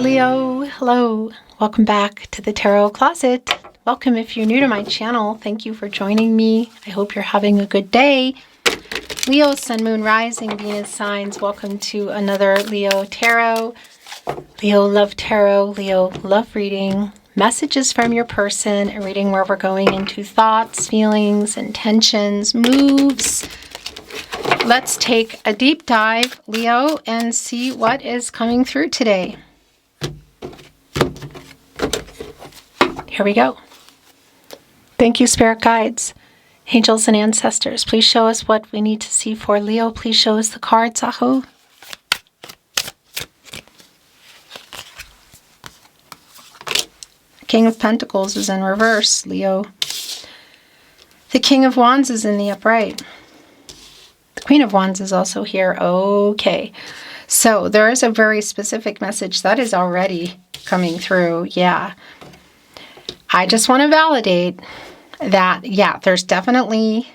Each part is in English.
Leo, hello. Welcome back to the Tarot Closet. Welcome if you're new to my channel. Thank you for joining me. I hope you're having a good day. Leo, Sun, Moon, Rising, Venus signs. Welcome to another Leo Tarot. Leo Love Tarot, Leo Love Reading. Messages from your person, a reading where we're going into thoughts, feelings, intentions, moves. Let's take a deep dive, Leo, and see what is coming through today. Here we go. Thank you, Spirit Guides, Angels, and Ancestors. Please show us what we need to see for Leo. Please show us the cards, Aho. King of Pentacles is in reverse, Leo. The King of Wands is in the upright. The Queen of Wands is also here. Okay. So there is a very specific message that is already coming through. Yeah. I just want to validate that, yeah, there's definitely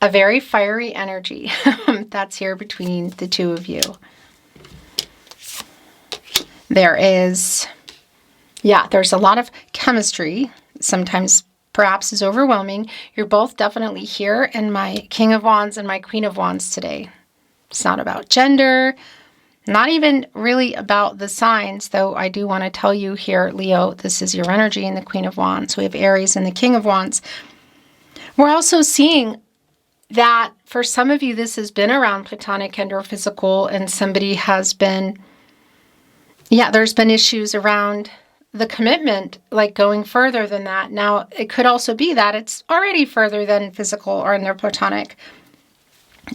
a very fiery energy that's here between the two of you. There is, yeah, there's a lot of chemistry. Sometimes perhaps is overwhelming. You're both definitely here in my King of Wands and my Queen of Wands today. It's not about gender, not even really about the signs, though I do want to tell you here, Leo, this is your energy in the Queen of Wands. We have Aries and the King of Wands. We're also seeing that for some of you, this has been around platonic and or physical, and somebody has been, yeah, there's been issues around the commitment, like going further than that. Now, it could also be that it's already further than physical or in their platonic.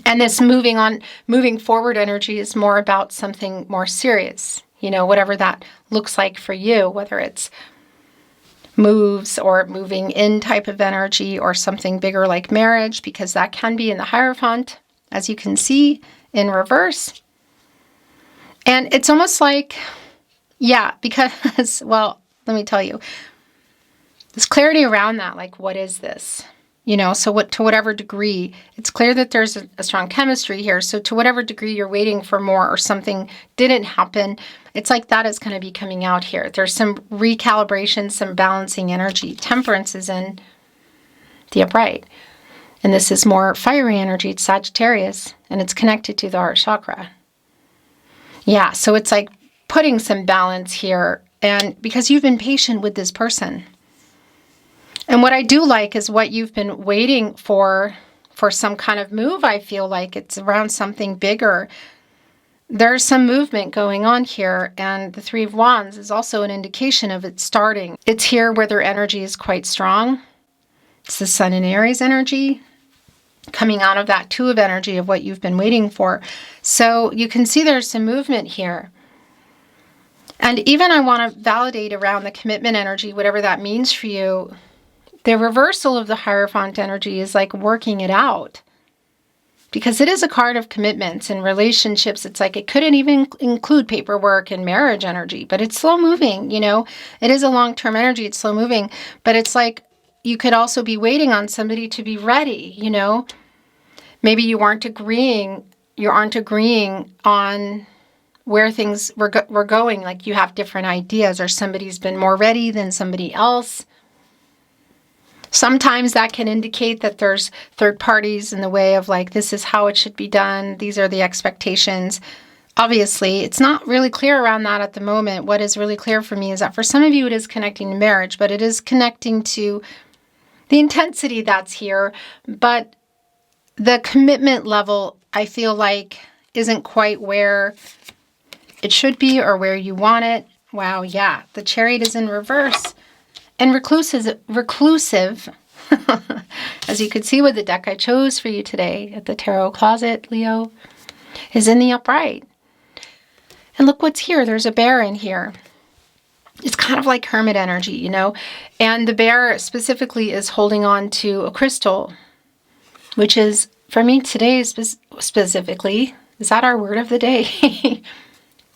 And this moving forward energy is more about something more serious, you know, whatever that looks like for you, whether it's moves or moving in type of energy or something bigger like marriage, because that can be in the Hierophant, as you can see in reverse. And it's almost like, yeah, because, well, let me tell you, there's clarity around that, like, what is this? You know, so what, to whatever degree, it's clear that there's a strong chemistry here. So to whatever degree you're waiting for more or something didn't happen, it's like that is going to be coming out here. There's some recalibration, some balancing energy. Temperance is in the upright. And this is more fiery energy. It's Sagittarius, and it's connected to the heart chakra. Yeah, so it's like putting some balance here, and because you've been patient with this person. And what I do like is what you've been waiting for some kind of move. I feel like it's around something bigger. There's some movement going on here, and the Three of Wands is also an indication of it starting. It's here where their energy is quite strong. It's the Sun and Aries energy coming out of that Two of energy of what you've been waiting for. So you can see there's some movement here. And even I want to validate around the commitment energy, whatever that means for you. The reversal of the Hierophant energy is like working it out, because it is a card of commitments and relationships. It's like it couldn't even include paperwork and marriage energy, but it's slow moving, you know. It is a long-term energy. It's slow moving, but it's like you could also be waiting on somebody to be ready, you know. Maybe you aren't agreeing on where things were going, like you have different ideas, or somebody's been more ready than somebody else. Sometimes that can indicate that there's third parties in the way of like, this is how it should be done. These are the expectations. Obviously, it's not really clear around that at the moment. What is really clear for me is that for some of you, it is connecting to marriage, but it is connecting to the intensity that's here. But the commitment level, I feel like, isn't quite where it should be or where you want it. Wow, yeah. The Chariot is in reverse. And reclusive, as you could see with the deck I chose for you today at the Tarot Closet, Leo, is in the upright. And look what's here. There's a bear in here. It's kind of like hermit energy, you know. And the bear specifically is holding on to a crystal, which is, for me today specifically, is that our word of the day?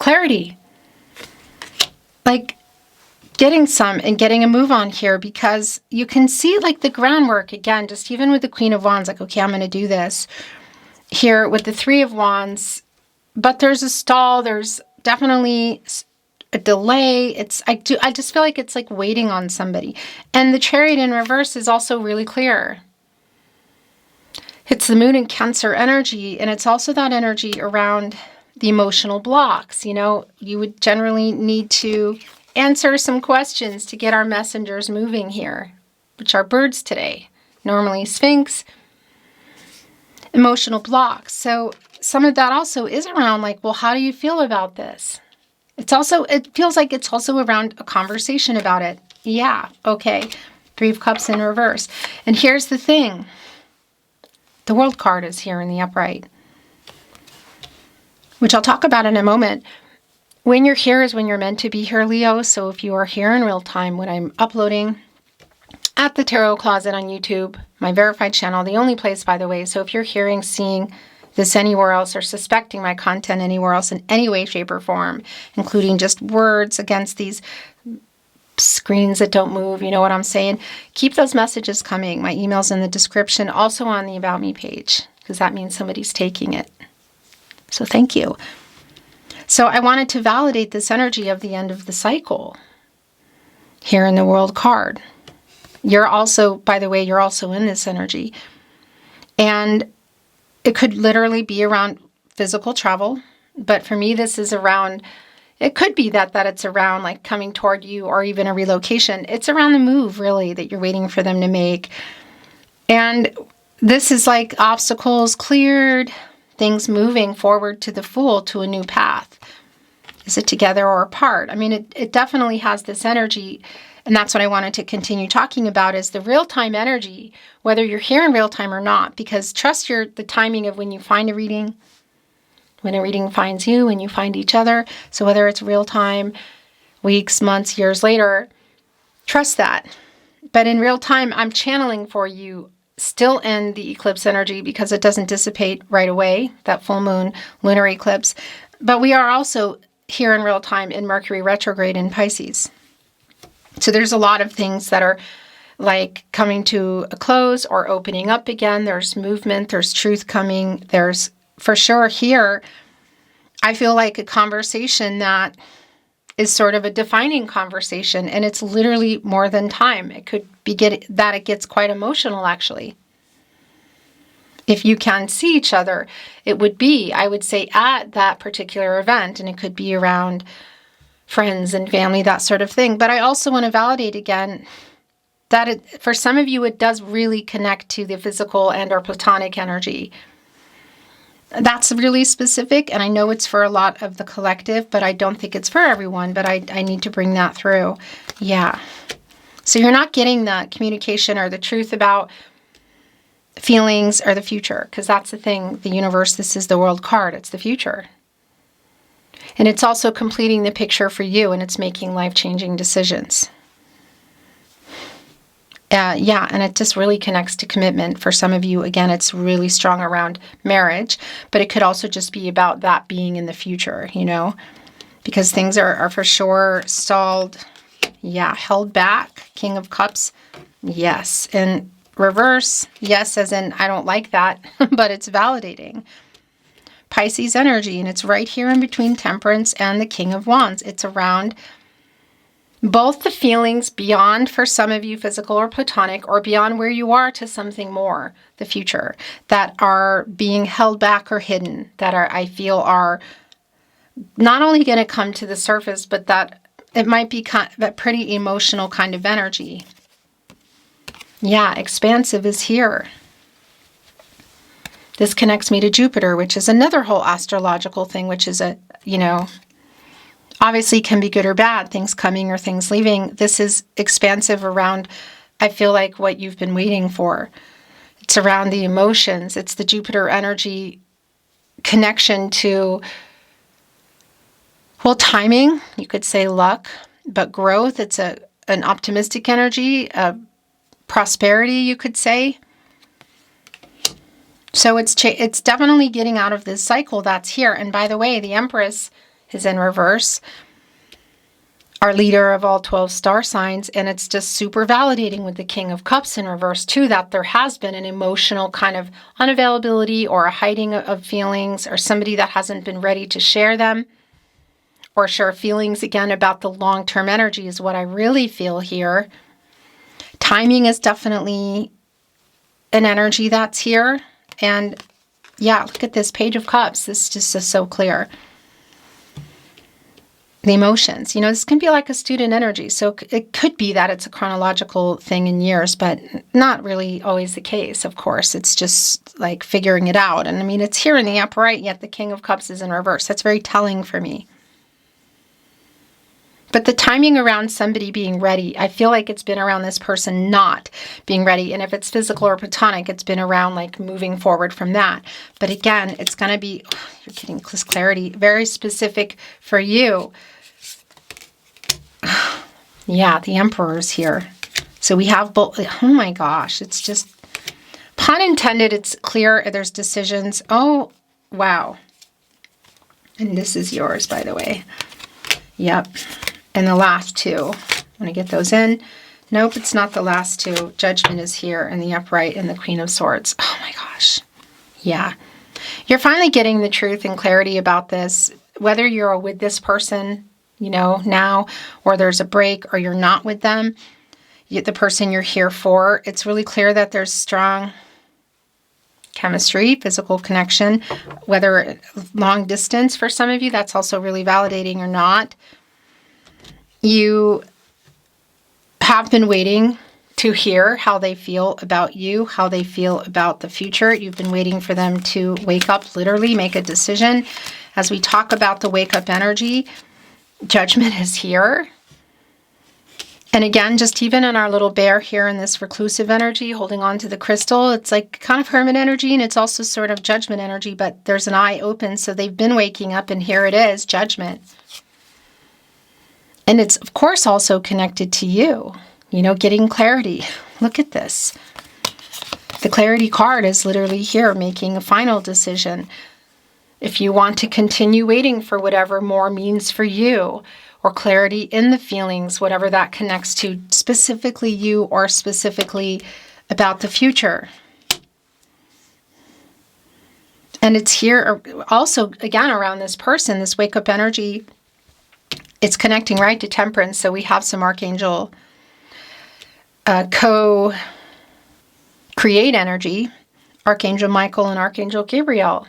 Clarity. Like, getting a move on here, because you can see like the groundwork again, just even with the Queen of Wands, like, okay, I'm going to do this here with the Three of Wands, but there's a stall. There's definitely a delay. I just feel like it's like waiting on somebody. And the Chariot in reverse is also really clear. It's the moon in Cancer energy, and it's also that energy around the emotional blocks. You know, you would generally need to answer some questions to get our messengers moving here, which are birds today. Normally Sphinx, emotional blocks. So some of that also is around like, well, how do you feel about this? It feels like it's also around a conversation about it. Yeah, okay. 3 of Cups in reverse. And here's the thing. The World card is here in the upright, which I'll talk about in a moment. When you're here is when you're meant to be here, Leo. So if you are here in real time when I'm uploading at the Tarot Closet on YouTube, my verified channel, the only place, by the way. So if you're seeing this anywhere else or suspecting my content anywhere else in any way, shape, or form, including just words against these screens that don't move, you know what I'm saying? Keep those messages coming. My email's in the description, also on the About Me page, because that means somebody's taking it. So thank you. So I wanted to validate this energy of the end of the cycle here in the World card. You're also, by the way, you're also in this energy. And it could literally be around physical travel. But for me, this is around, it could be that it's around like coming toward you or even a relocation. It's around the move, really, that you're waiting for them to make. And this is like obstacles cleared, things moving forward to the Fool, to a new path. Is it together or apart? I mean, it definitely has this energy. And that's what I wanted to continue talking about, is the real-time energy, whether you're here in real time or not, because trust the timing of when you find a reading, when a reading finds you, and you find each other. So whether it's real time, weeks, months, years later, trust that. But in real time, I'm channeling for you still in the eclipse energy because it doesn't dissipate right away, that full moon lunar eclipse. But we are also here in real time in Mercury retrograde in Pisces. So there's a lot of things that are like coming to a close or opening up again. There's movement, there's truth coming. There's for sure here, I feel like a conversation that is sort of a defining conversation, and it's literally more than time. It could be it gets quite emotional, actually. If you can see each other, it would be, I would say, at that particular event, and it could be around friends and family, that sort of thing. But I also want to validate again that for some of you, it does really connect to the physical and or platonic energy. That's really specific, and I know it's for a lot of the collective, but I don't think it's for everyone, but I need to bring that through. Yeah. So you're not getting the communication or the truth about feelings or the future, because that's the thing. The universe, this is the World card. It's the future. And it's also completing the picture for you, and it's making life-changing decisions. Yeah, and it just really connects to commitment. For some of you, again, it's really strong around marriage, but it could also just be about that being in the future, you know, because things are for sure stalled. Yeah, held back. King of Cups, yes. And reverse, yes, as in I don't like that, but it's validating. Pisces energy, and it's right here in between Temperance and the King of Wands. It's around both the feelings beyond, for some of you, physical or platonic, or beyond where you are to something more, the future, that are being held back or hidden, that I feel are not only going to come to the surface, but that it might be that pretty emotional kind of energy. Yeah, expansive is here. This connects me to Jupiter, which is another whole astrological thing, which is obviously can be good or bad, things coming or things leaving. This is expansive around, I feel like, what you've been waiting for. It's around the emotions. It's the Jupiter energy connection to, well, timing, you could say luck, but growth. It's an optimistic energy, prosperity, you could say. So it's definitely getting out of this cycle that's here. And by the way, the Empress is in reverse, our leader of all 12 star signs, and it's just super validating with the King of Cups in reverse too, that there has been an emotional kind of unavailability or a hiding of feelings, or somebody that hasn't been ready to share them, or share feelings again about the long-term energy is what I really feel here. Timing is definitely an energy that's here. And yeah, look at this Page of Cups. This just is so clear. The emotions, this can be like a student energy. So it could be that it's a chronological thing in years, but not really always the case, of course. It's just like figuring it out. And I mean, it's here in the upright, yet the King of Cups is in reverse. That's very telling for me. But the timing around somebody being ready, I feel like it's been around this person not being ready. And if it's physical or platonic, it's been around like moving forward from that. But again, it's going to be, you're getting this clarity, very specific for you. Yeah, the Emperor's here. So we have both. Oh my gosh, it's just, pun intended, it's clear there's decisions. Oh, wow. And this is yours, by the way. Yep. And the last two. I'm going to get those in. Nope, it's not the last two. Judgment is here in the upright and the Queen of Swords. Oh my gosh. Yeah. You're finally getting the truth and clarity about this. Whether you're with this person, now, or there's a break, or you're not with them, the person you're here for, it's really clear that there's strong chemistry, physical connection, whether long distance for some of you, that's also really validating or not. You have been waiting to hear how they feel about you, how they feel about the future. You've been waiting for them to wake up, literally make a decision. As we talk about the wake up energy, Judgment is here. And again, just even in our little bear here in this reclusive energy, holding on to the crystal, it's like kind of hermit energy, and it's also sort of Judgment energy, but there's an eye open, so they've been waking up, and here it is, Judgment. And it's, of course, also connected to you, getting clarity. Look at this. The clarity card is literally here, making a final decision. If you want to continue waiting for whatever more means for you, or clarity in the feelings, whatever that connects to, specifically you or specifically about the future. And it's here also, again, around this person, this wake-up energy. It's connecting right to Temperance, so we have some Archangel co-create energy, Archangel Michael and Archangel Gabriel.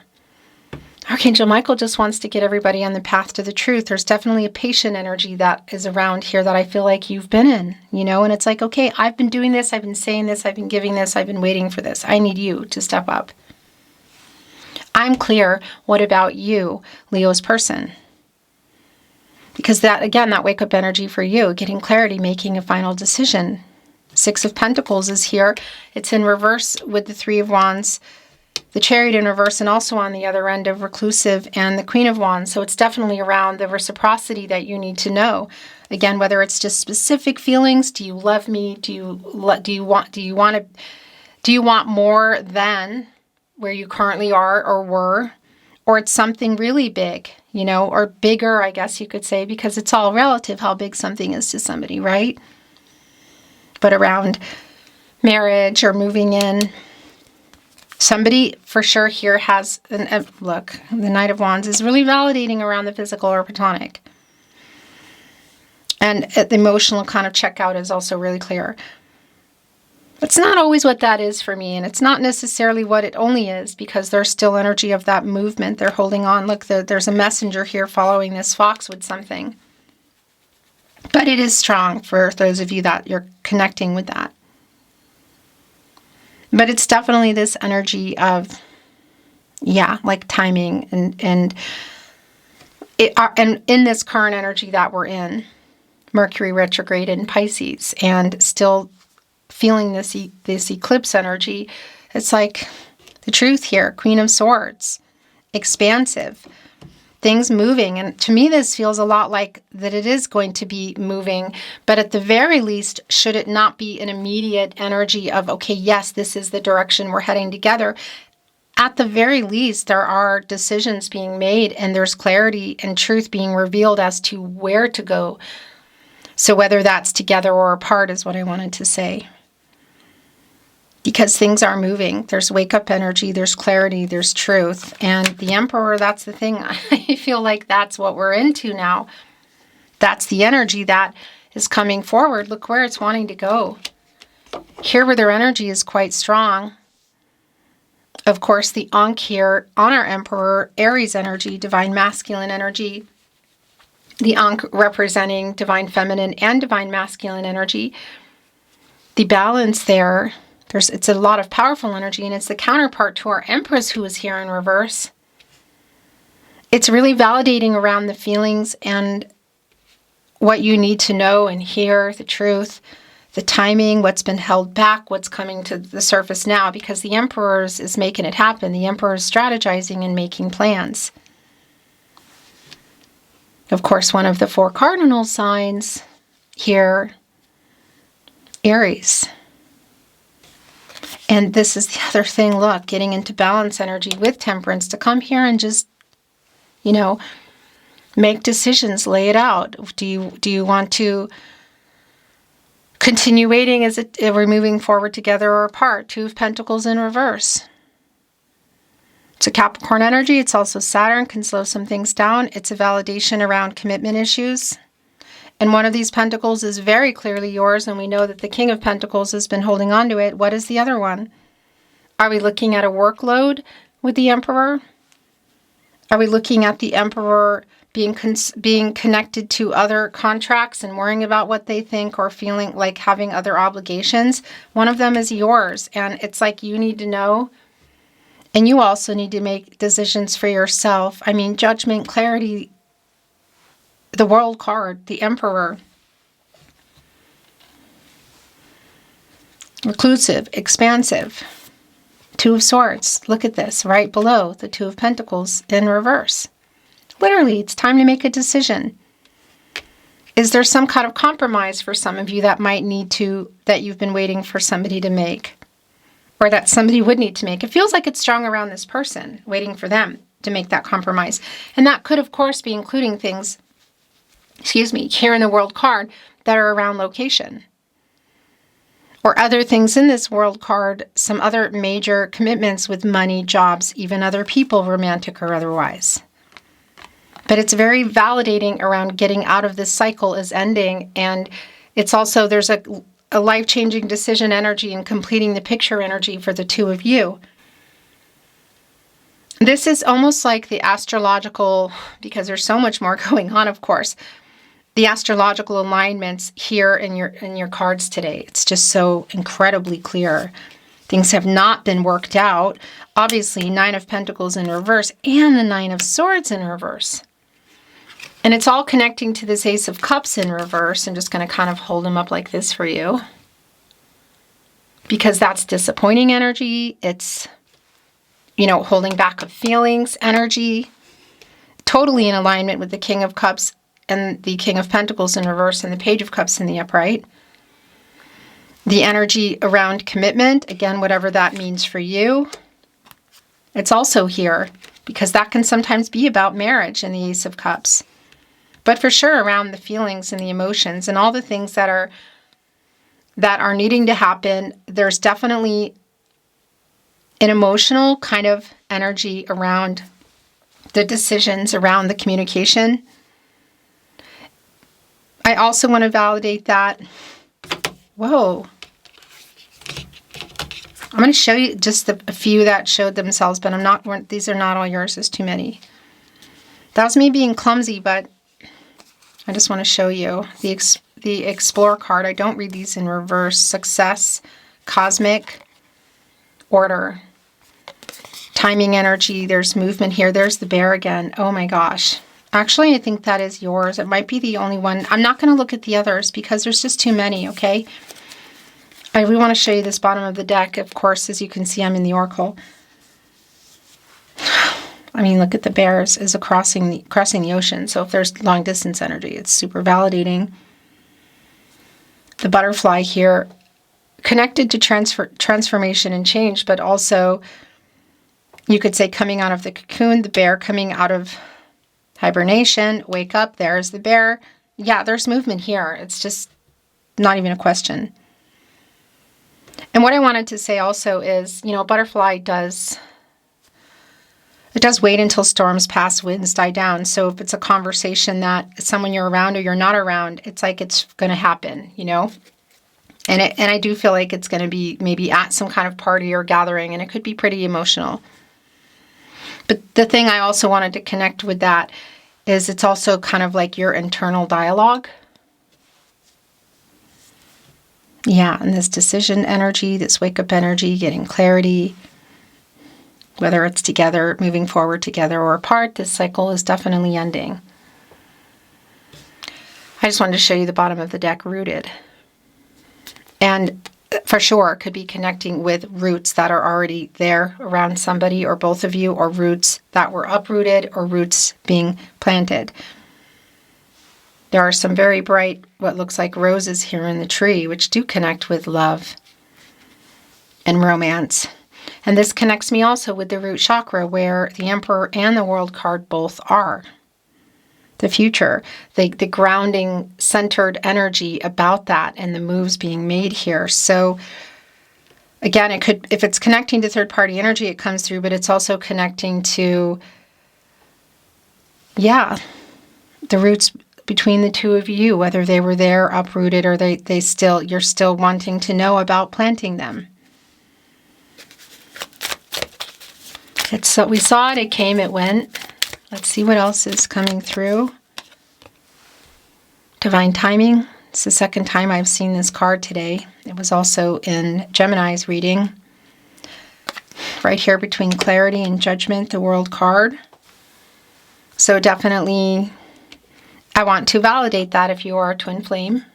Archangel Michael just wants to get everybody on the path to the truth. There's definitely a patient energy that is around here that I feel like you've been in, and it's like, okay, I've been doing this, I've been saying this, I've been giving this, I've been waiting for this. I need you to step up. I'm clear. What about you, Leo's person? Because that, again, that wake-up energy for you, getting clarity, making a final decision. Six of Pentacles is here. It's in reverse with the Three of Wands, the Chariot in reverse, and also on the other end of Reclusive and the Queen of Wands. So it's definitely around the reciprocity that you need to know. Again, whether it's just specific feelings, do you love me? Do you want more than where you currently are or were? Or it's something really big, or bigger, I guess you could say, because it's all relative how big something is to somebody, right? But around marriage or moving in, somebody for sure here has, look, the Knight of Wands is really validating around the physical or platonic. And the emotional kind of checkout is also really clear. It's not always what that is for me, and it's not necessarily what it only is, because there's still energy of that movement. They're holding on. Look, there's a messenger here following this fox with something. But it is strong for those of you that you're connecting with that. But it's definitely this energy of, like timing and in this current energy that we're in, Mercury retrograde in Pisces, and still feeling this eclipse energy. It's like the truth here, Queen of Swords, expansive, things moving. And to me, this feels a lot like that it is going to be moving, but at the very least, should it not be an immediate energy of, okay, yes, this is the direction we're heading together. At the very least, there are decisions being made, and there's clarity and truth being revealed as to where to go. So whether that's together or apart is what I wanted to say. because things are moving. There's wake-up energy, there's clarity, there's truth. And the Emperor, that's the thing. I feel like that's what we're into now. That's the energy that is coming forward. Look where it's wanting to go. Here where their energy is quite strong. Of course, the Ankh here on our Emperor, Aries energy, divine masculine energy. The Ankh representing divine feminine and divine masculine energy. The balance there, it's a lot of powerful energy, and it's the counterpart to our Empress who is here in reverse. It's really validating around the feelings and what you need to know and hear, the truth, the timing, what's been held back, what's coming to the surface now, because the Emperor is making it happen. The Emperor is strategizing and making plans. Of course, one of the 4 cardinal signs here, Aries. And this is the other thing, look, getting into balance energy with temperance to come here and just, make decisions, lay it out. Do you want to continue waiting? We're moving forward together or apart? 2 of Pentacles in reverse. It's a Capricorn energy. It's also Saturn, can slow some things down. It's a validation around commitment issues. And one of these pentacles is very clearly yours, and we know that the King of Pentacles has been holding on to it. What is the other one? Are we looking at a workload with the Emperor? Are we looking at the Emperor being connected to other contracts and worrying about what they think, or feeling like having other obligations? One of them is yours, and it's like you need to know. And you also need to make decisions for yourself. I mean, judgment, clarity, the World card, the Emperor. Reclusive, expansive. 2 of Swords. Look at this, right below the 2 of Pentacles in reverse. Literally, it's time to make a decision. Is there some kind of compromise for some of you that you've been waiting for somebody to make? Or that somebody would need to make? It feels like it's strong around this person, waiting for them to make that compromise. And that could, of course, be including things, here in the World card that are around location. Or other things in this World card, some other major commitments with money, jobs, even other people, romantic or otherwise. But it's very validating around getting out of this cycle is ending. And it's also, there's a life-changing decision energy and completing the picture energy for the 2 of you. This is almost like the astrological, because there's so much more going on, of course, the astrological alignments here in your cards today. It's just so incredibly clear. Things have not been worked out. Obviously, 9 of Pentacles in reverse and the 9 of Swords in reverse. And it's all connecting to this Ace of Cups in reverse. I'm just going to kind of hold them up like this for you, because that's disappointing energy. It's, holding back of feelings energy. Totally in alignment with the King of Cups and the King of Pentacles in reverse and the Page of Cups in the upright. The energy around commitment, again, whatever that means for you. It's also here because that can sometimes be about marriage in the Ace of Cups. But for sure around the feelings and the emotions and all the things that are needing to happen, there's definitely an emotional kind of energy around the decisions, around the communication. I also want to validate that. Whoa. I'm going to show you just a few that showed themselves, but these are not all yours. There's too many. That was me being clumsy, but I just want to show you the Explorer card. I don't read these in reverse. Success, cosmic, order, timing energy. There's movement here. There's the bear again. Oh my gosh. Actually, I think that is yours. It might be the only one. I'm not going to look at the others because there's just too many, okay? We want to show you this bottom of the deck. Of course, as you can see, I'm in the Oracle. I mean, look at the bears as crossing the ocean. So if there's long distance energy, it's super validating. The butterfly here, connected to transformation and change, but also you could say coming out of the cocoon, the bear coming out of hibernation, wake up, there's the bear. Yeah, there's movement here. It's just not even a question. And what I wanted to say also is, butterfly it does wait until storms pass, winds die down. So if it's a conversation that someone you're around or you're not around, it's like it's going to happen, And I do feel like it's going to be maybe at some kind of party or gathering, and it could be pretty emotional. But the thing I also wanted to connect with that is it's also kind of like your internal dialogue. Yeah, and this decision energy, this wake-up energy, getting clarity, whether it's together, moving forward together or apart, this cycle is definitely ending. I just wanted to show you the bottom of the deck, rooted. And for sure, it could be connecting with roots that are already there around somebody or both of you, or roots that were uprooted or roots being planted. There are some very bright, what looks like roses here in the tree, which do connect with love and romance. And this connects me also with the root chakra, where the Emperor and the World card both are. The future, the grounding, centered energy about that and the moves being made here. So again, it could, if it's connecting to third-party energy, it comes through, but it's also connecting to, the roots between the two of you, whether they were there uprooted or you're still wanting to know about planting them. We saw it, it came, it went. Let's see what else is coming through. Divine timing. It's the second time I've seen this card today. It was also in Gemini's reading. Right here between clarity and judgment, the World card. So definitely, I want to validate that if you are a twin flame.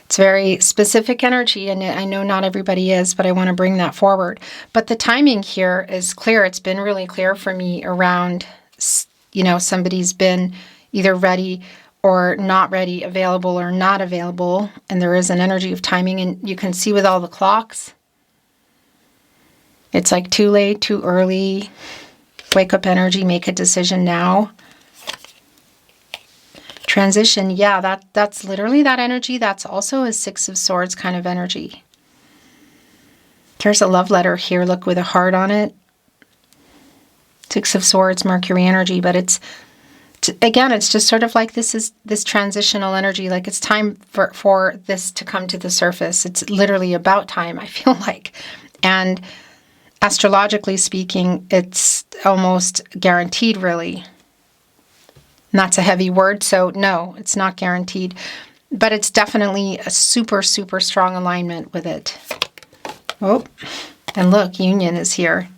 It's very specific energy, and I know not everybody is, but I want to bring that forward. But the timing here is clear. It's been really clear for me around, somebody's been either ready or not ready, available or not available, and there is an energy of timing, and you can see with all the clocks, it's like too late, too early, wake up energy, make a decision now. Transition, that's literally that energy. That's also a Six of Swords kind of energy. There's a love letter here, look, with a heart on it. Six of Swords, Mercury energy, but it's just sort of like this transitional energy, like it's time for this to come to the surface. It's literally about time, I feel like. And astrologically speaking, it's almost guaranteed, really. And that's a heavy word, so no, it's not guaranteed. But it's definitely a super, super strong alignment with it. Oh, and look, union is here.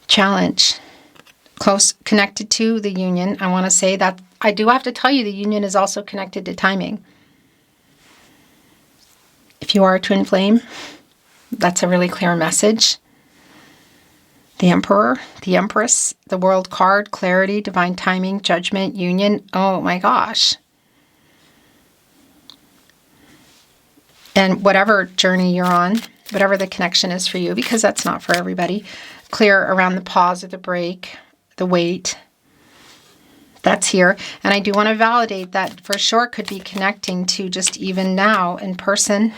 Challenge. Close, connected to the union. I want to say that I do have to tell you the union is also connected to timing. If you are a twin flame, that's a really clear message. The Emperor, the Empress, the World card, clarity, divine timing, judgment, union. Oh my gosh. And whatever journey you're on, whatever the connection is for you, because that's not for everybody, clear around the pause or the break, the wait. That's here. And I do want to validate that for sure could be connecting to just even now in person,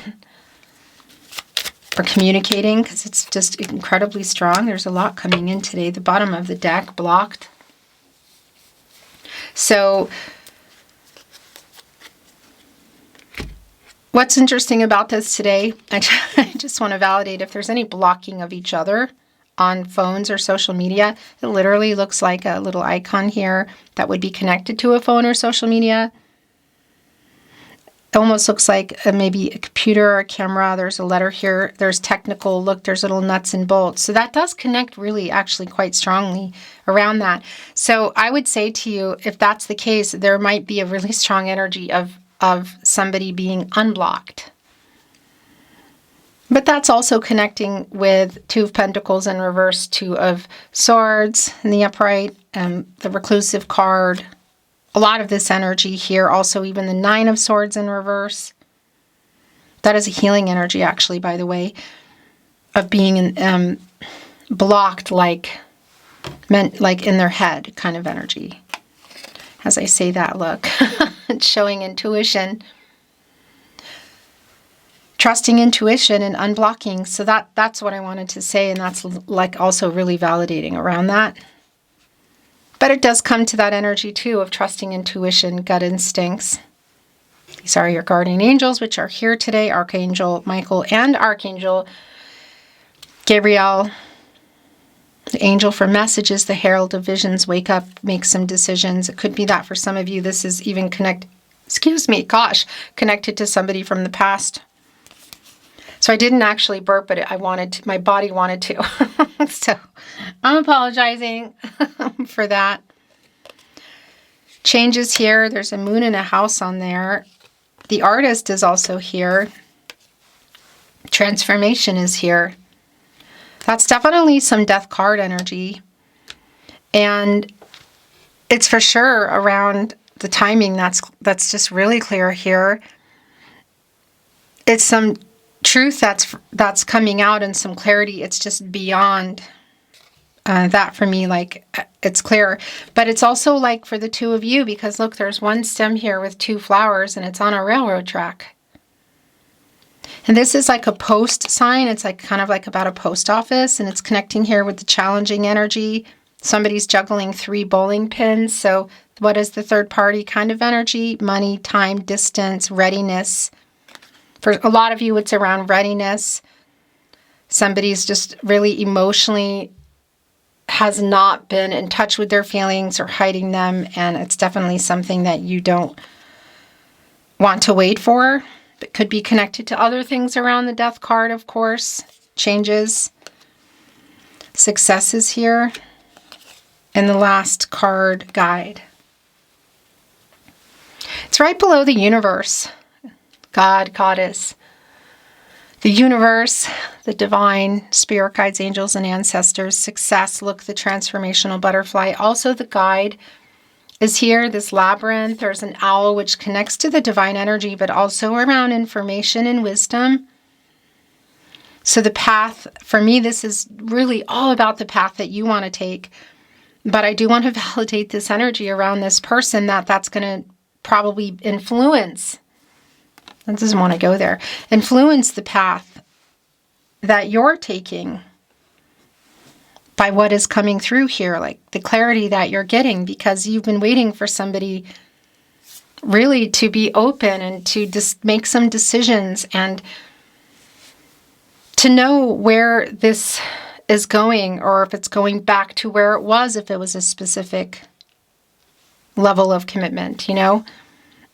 or communicating, because it's just incredibly strong. There's a lot coming in today. The bottom of the deck blocked. So what's interesting about this today, I just want to validate if there's any blocking of each other on phones or social media. It literally looks like a little icon here that would be connected to a phone or social media. It almost looks like maybe a computer or a camera. There's a letter here. There's technical. Look, there's little nuts and bolts. So that does connect really actually quite strongly around that. So I would say to you, if that's the case, there might be a really strong energy of somebody being unblocked. But that's also connecting with Two of Pentacles in reverse, Two of Swords in the upright, the Reclusive card. A lot of this energy here, also even the Nine of Swords in reverse. That is a healing energy, actually, by the way, of being blocked like in their head kind of energy. As I say that, look, it's showing intuition. trusting intuition and unblocking. So that's what I wanted to say, and that's like also really validating around that. But it does come to that energy too of trusting intuition, gut instincts. These are your guardian angels, which are here today, Archangel Michael and Archangel Gabriel. The angel for messages, the herald of visions, wake up, make some decisions. It could be that for some of you, this is even connected to somebody from the past. So I didn't actually burp, but my body wanted to. So I'm apologizing for that. Changes here. There's a moon and a house on there. The artist is also here. Transformation is here. That's definitely some death card energy. And it's for sure around the timing that's just really clear here. It's some truth that's coming out and some clarity. It's just beyond that for me, like it's clear. But it's also like for the two of you, because look, there's one stem here with two flowers and it's on a railroad track. And this is like a post sign. It's like kind of like about a post office, and it's connecting here with the challenging energy. Somebody's juggling 3 bowling pins. So what is the third party kind of energy? Money, time, distance, readiness. For a lot of you, it's around readiness. Somebody's just really emotionally has not been in touch with their feelings or hiding them, and it's definitely something that you don't want to wait for. It could be connected to other things around the death card, of course. Changes. Successes here. And the last card, guide. It's right below the universe. God, goddess, the universe, the divine, spirit guides, angels, and ancestors, success, look, the transformational butterfly. Also the guide is here, this labyrinth. There's an owl, which connects to the divine energy, but also around information and wisdom. So the path, for me, this is really all about the path that you want to take. But I do want to validate this energy around this person that's going to probably influence. It doesn't want to go there. Influence the path that you're taking by what is coming through here, like the clarity that you're getting, because you've been waiting for somebody really to be open and to just make some decisions and to know where this is going, or if it's going back to where it was, if it was a specific level of commitment,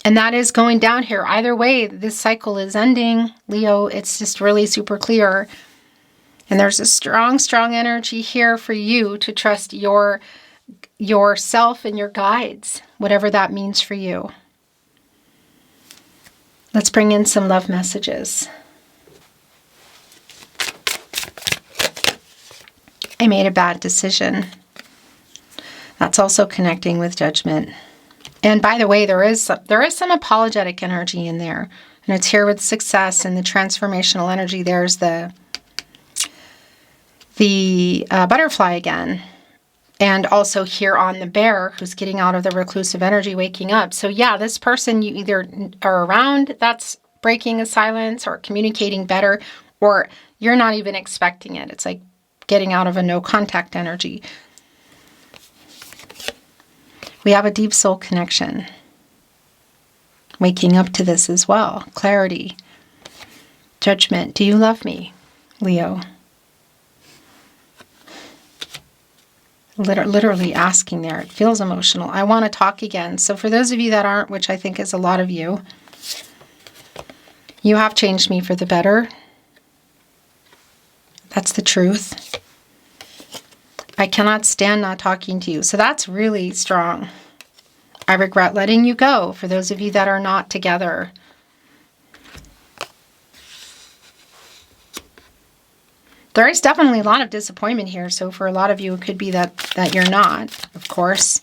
And that is going down here. Either way, this cycle is ending, Leo. It's just really super clear. And there's a strong, strong energy here for you to trust yourself and your guides, whatever that means for you. Let's bring in some love messages. I made a bad decision. That's also connecting with judgment. And by the way, there is some apologetic energy in there. And it's here with success and the transformational energy. There's the butterfly again. And also here on the bear, who's getting out of the reclusive energy, waking up. So yeah, this person you either are around that's breaking a silence or communicating better, or you're not even expecting it. It's like getting out of a no contact energy. We have a deep soul connection. Waking up to this as well. Clarity. Judgment. Do you love me, Leo? Literally asking there. It feels emotional. I want to talk again. So for those of you that aren't, which I think is a lot of you, you have changed me for the better. That's the truth. I cannot stand not talking to you. So that's really strong. I regret letting you go, for those of you that are not together. There is definitely a lot of disappointment here. So for a lot of you, it could be that you're not, of course.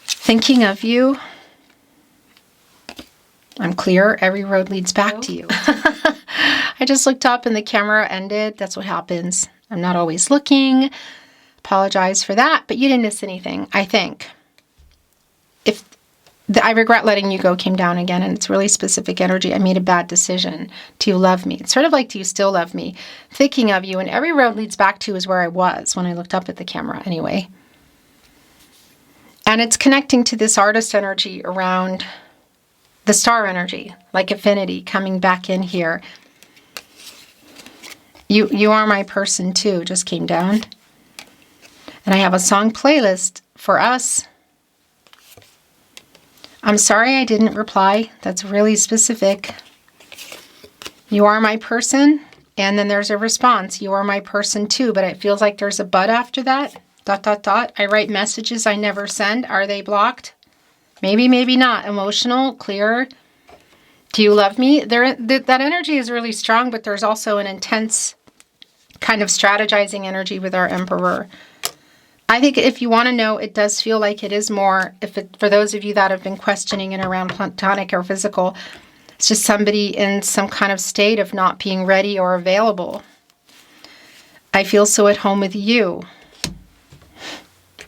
Thinking of you. I'm clear. Every road leads back to you. I just looked up and the camera ended. That's what happens. I'm not always looking. Apologize for that, but you didn't miss anything, I think. The I regret letting you go came down again, and it's really specific energy. I made a bad decision. Do you love me? It's sort of like, do you still love me? Thinking of you, and every road leads back to is where I was when I looked up at the camera anyway. And it's connecting to this artist energy around the star energy, like affinity coming back in here. You are my person too, just came down. And I have a song playlist for us. I'm sorry I didn't reply. That's really specific. You are my person. And then there's a response. You are my person too. But it feels like there's a but after that. ... I write messages I never send. Are they blocked? Maybe, maybe not. Emotional, clear. Do you love me? That energy is really strong, but there's also an intense kind of strategizing energy with our Emperor. I think if you want to know, it does feel like it is more, for those of you that have been questioning and around platonic or physical, it's just somebody in some kind of state of not being ready or available. I feel so at home with you.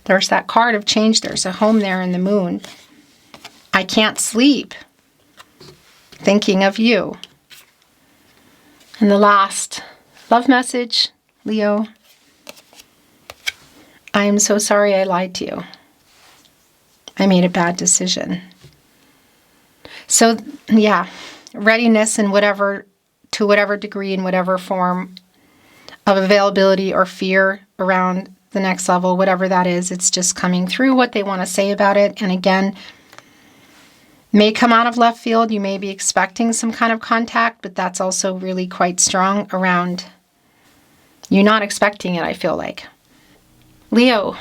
There's that card of change. There's a home there in the moon. I can't sleep thinking of you. And the last love message, Leo. I am so sorry I lied to you. I made a bad decision. So, yeah, readiness in to whatever degree, in whatever form of availability or fear around the next level, whatever that is, it's just coming through what they want to say about it. And again, may come out of left field. You may be expecting some kind of contact, but that's also really quite strong around you not expecting it, I feel like. Leo,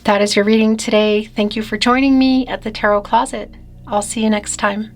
that is your reading today. Thank you for joining me at the Tarot Closet. I'll see you next time.